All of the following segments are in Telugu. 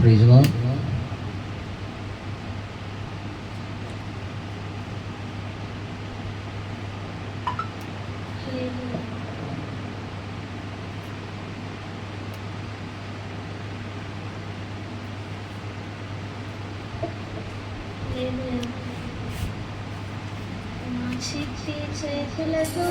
Praise lord. చేతులతో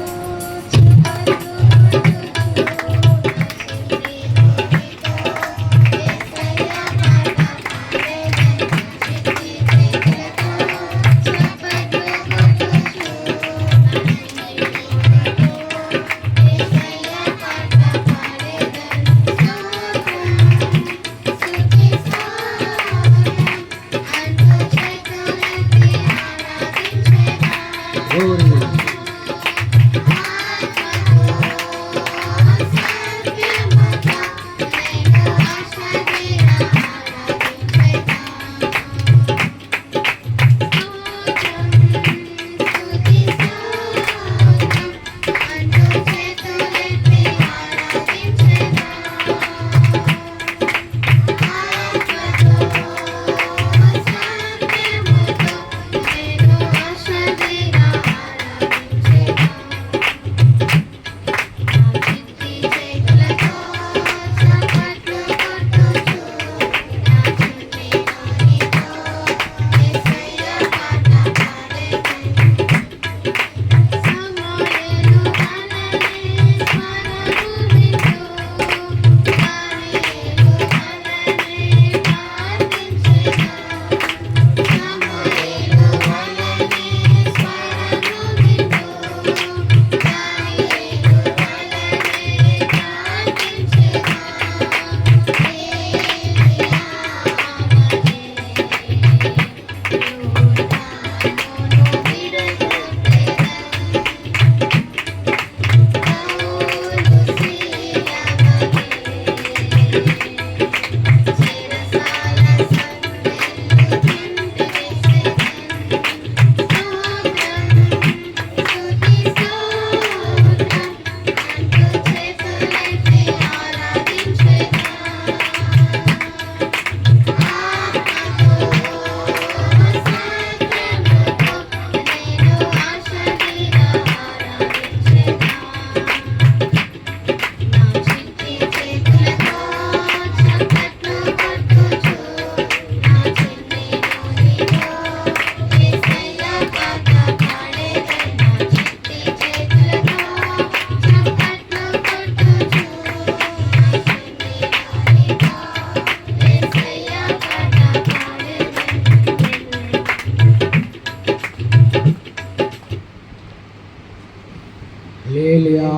హల్లెలూయా.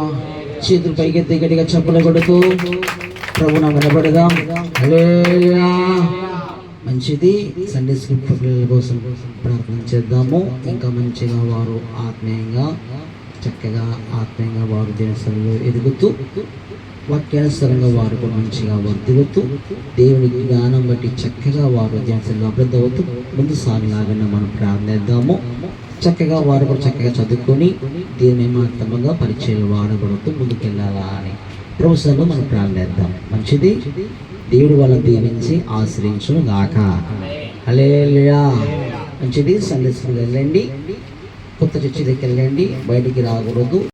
చేతులు పైకెత్తి గట్టిగా చప్పలు కొడుతూ ప్రభువును వినబడదాం. హల్లెలూయా. మంచిది. సండే స్కూల్ పిల్లల కోసం ప్రార్థన చేద్దాము. ఇంకా మంచిగా వారు ఆత్మీయంగా చక్కగా ఆత్మీయంగా వారు దేవస్థలంలో ఎదుగుతూ వాక్యానుసారంగా వారు కూడా మంచిగా వర్ధిల్లుతూ దేవుని జ్ఞానం బట్టి చక్కగా వారు దేవస్థలంలో అభివృద్ధి అవుతూ ముందు సాగిలాగా మనం ప్రార్థిద్దాము. చక్కగా వారు కూడా చక్కగా చదువుకొని దేవుని మాత్రముగా పరిచయం వాడబడుతూ ముందుకెళ్ళాలా అని ప్రభుత్వంలో మనం ప్రార్థిద్దాం. మంచిది. దేవుడు వాళ్ళని దీవించి ఆశ్రయించును గాక. హల్లెలూయా. మంచిది. సండే స్కూల్ వెళ్ళండి, కొత్త చర్చి దగ్గరికి వెళ్ళండి, బయటికి రాకూడదు.